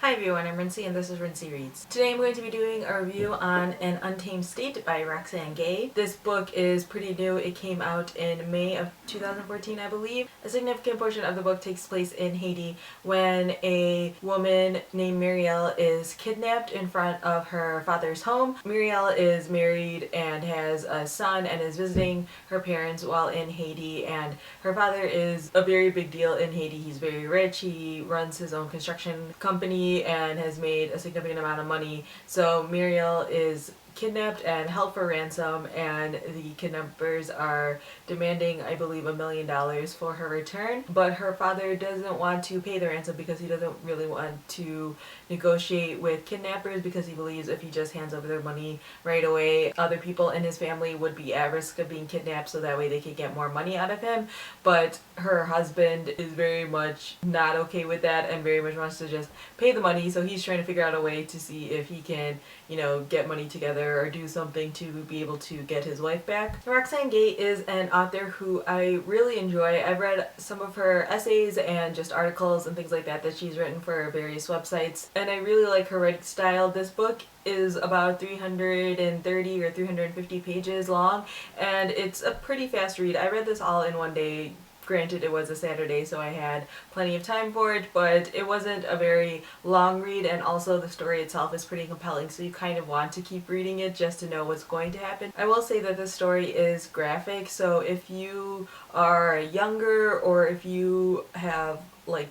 Hi everyone, I'm Rincey and this is Rincey Reads. Today I'm going to be doing a review on An Untamed Stated by Roxane Gay. This book is pretty new. It came out in May of 2014, I believe. A significant portion of the book takes place in Haiti when a woman named Muriel is kidnapped in front of her father's home. Muriel is married and has a son and is visiting her parents while in Haiti, and her father is a very big deal in Haiti. He's very rich. He runs his own construction company and has made a significant amount of money. So Muriel is kidnapped and held for ransom, and the kidnappers are demanding, I believe, $1 million for her return. But her father doesn't want to pay the ransom because he doesn't really want to negotiate with kidnappers, because he believes if he just hands over their money right away, other people in his family would be at risk of being kidnapped, so that way they could get more money out of him. But her husband is very much not okay with that and very much wants to just pay the money, so he's trying to figure out a way to see if he can, get money together or do something to be able to get his wife back. Roxane Gay is an author who I really enjoy. I've read some of her essays and just articles and things like that she's written for various websites, and I really like her writing style. This book is about 330 or 350 pages long, and it's a pretty fast read. I read this all in one day. Granted, it was a Saturday, so I had plenty of time for it, but it wasn't a very long read, and also the story itself is pretty compelling, so you kind of want to keep reading it just to know what's going to happen. I will say that this story is graphic, so if you are younger or if you have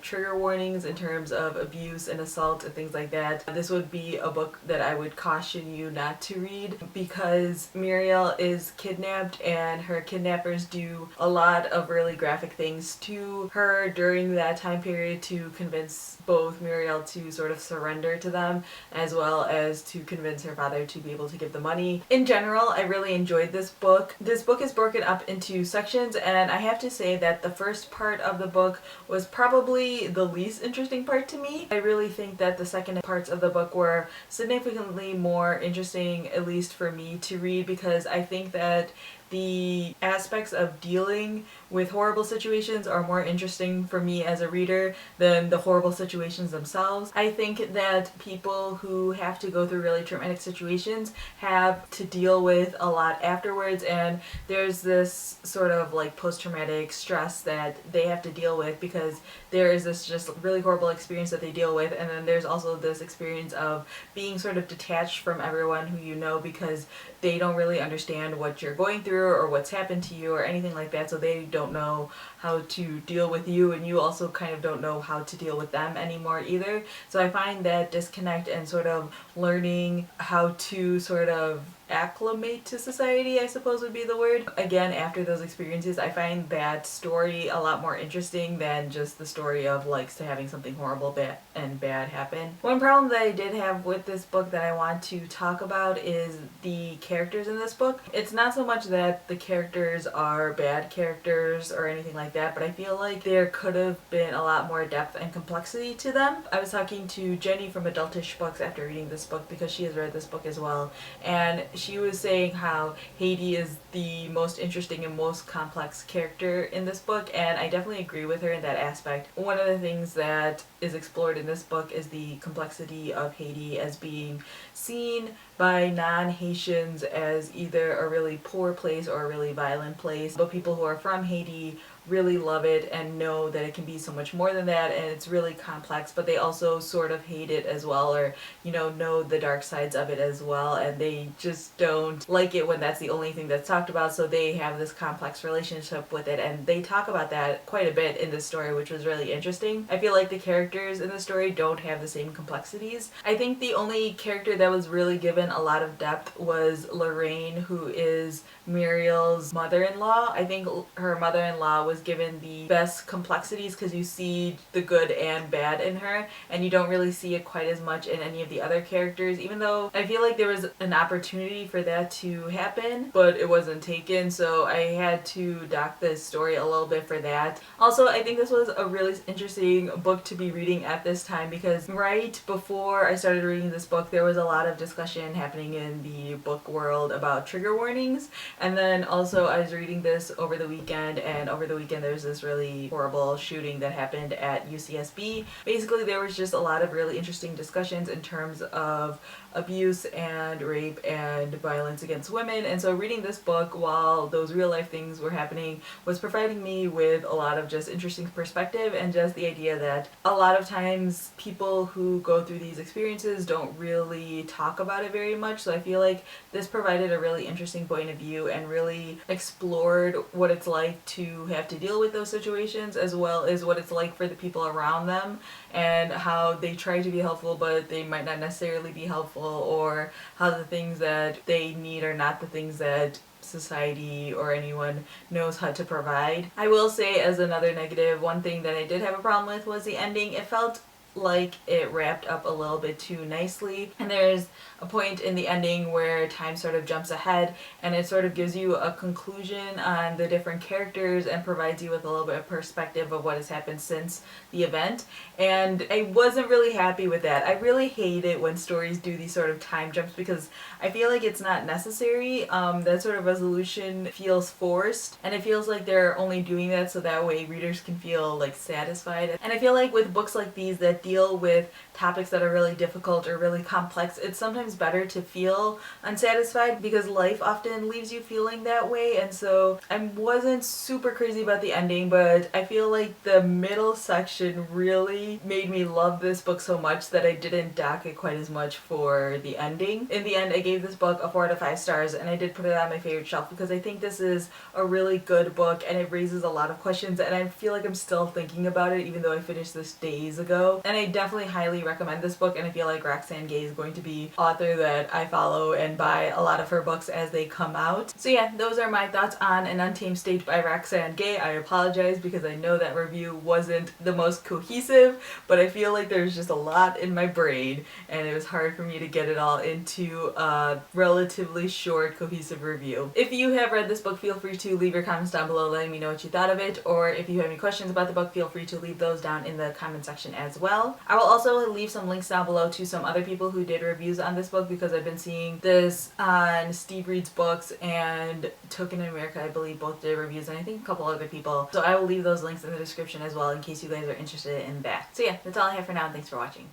trigger warnings in terms of abuse and assault and things like that, this would be a book that I would caution you not to read, because Muriel is kidnapped and her kidnappers do a lot of really graphic things to her during that time period to convince both Muriel to sort of surrender to them, as well as to convince her father to be able to give the money. In general, I really enjoyed this book. This book is broken up into sections, and I have to say that the first part of the book was probably the least interesting part to me. I really think that the second parts of the book were significantly more interesting, at least for me, to read, because I think that the aspects of dealing with horrible situations are more interesting for me as a reader than the horrible situations themselves. I think that people who have to go through really traumatic situations have to deal with a lot afterwards, and there's this sort of post-traumatic stress that they have to deal with because there is this just really horrible experience that they deal with, and then there's also this experience of being sort of detached from everyone who you know, because they don't really understand what you're going through or what's happened to you or anything like that, so they don't know how to deal with you, and you also kind of don't know how to deal with them anymore either. So I find that disconnect and sort of learning how to sort of acclimate to society, I suppose would be the word, again after those experiences, I find that story a lot more interesting than just the story of having something horrible bad happen. One problem that I did have with this book that I want to talk about is the characters in this book. It's not so much that the characters are bad characters or anything like that, but I feel like there could have been a lot more depth and complexity to them. I was talking to Jenny from Adultish Books after reading this book, because she has read this book as well, and she was saying how Haiti is the most interesting and most complex character in this book, and I definitely agree with her in that aspect. One of the things that is explored in this book is the complexity of Haiti as being seen by non-Haitians as either a really poor place or a really violent place, but people who are from Haiti really love it and know that it can be so much more than that, and it's really complex, but they also sort of hate it as well, or know the dark sides of it as well, and they just don't like it when that's the only thing that's talked about, so they have this complex relationship with it, and they talk about that quite a bit in this story, which was really interesting. I feel like the characters in the story don't have the same complexities. I think the only character that was really given a lot of depth was Lorraine, who is Muriel's mother-in-law. I think her mother-in-law was given the best complexities, because you see the good and bad in her, and you don't really see it quite as much in any of the other characters, even though I feel like there was an opportunity for that to happen, but it wasn't taken, so I had to dock this story a little bit for that. Also, I think this was a really interesting book to be reading at this time, because right before I started reading this book, there was a lot of discussion happening in the book world about trigger warnings, and then also I was reading this over the weekend, and over the weekend weekend there's this really horrible shooting that happened at UCSB. Basically, there was just a lot of really interesting discussions in terms of abuse and rape and violence against women, and so reading this book while those real life things were happening was providing me with a lot of just interesting perspective, and just the idea that a lot of times people who go through these experiences don't really talk about it very much. So I feel like this provided a really interesting point of view and really explored what it's like to have to deal with those situations, as well as what it's like for the people around them and how they try to be helpful but they might not necessarily be helpful, or how the things that they need are not the things that society or anyone knows how to provide. I will say, as another negative, one thing that I did have a problem with was the ending. It felt like it wrapped up a little bit too nicely, and there's a point in the ending where time sort of jumps ahead and it sort of gives you a conclusion on the different characters and provides you with a little bit of perspective of what has happened since the event, and I wasn't really happy with that. I really hate it when stories do these sort of time jumps because I feel like it's not necessary. That sort of resolution feels forced, and it feels like they're only doing that so that way readers can feel like satisfied. And I feel like with books like these that deal with topics that are really difficult or really complex, it's sometimes better to feel unsatisfied because life often leaves you feeling that way. And so I wasn't super crazy about the ending, but I feel like the middle section really made me love this book so much that I didn't dock it quite as much for the ending. In the end, I gave this book a 4 out of 5 stars, and I did put it on my favorite shelf because I think this is a really good book and it raises a lot of questions, and I feel like I'm still thinking about it even though I finished this days ago. And I definitely highly recommend this book, and I feel like Roxane Gay is going to be an author that I follow and buy a lot of her books as they come out. So yeah, those are my thoughts on An Untamed Stated by Roxane Gay. I apologize because I know that review wasn't the most cohesive, but I feel like there's just a lot in my brain and it was hard for me to get it all into a relatively short, cohesive review. If you have read this book, feel free to leave your comments down below letting me know what you thought of it, or if you have any questions about the book, feel free to leave those down in the comment section as well. I will also leave some links down below to some other people who did reviews on this book because I've been seeing this on Steve Reads Books and Token in America, I believe both did reviews, and I think a couple other people. So I will leave those links in the description as well in case you guys are interested in that. So yeah, that's all I have for now, and thanks for watching.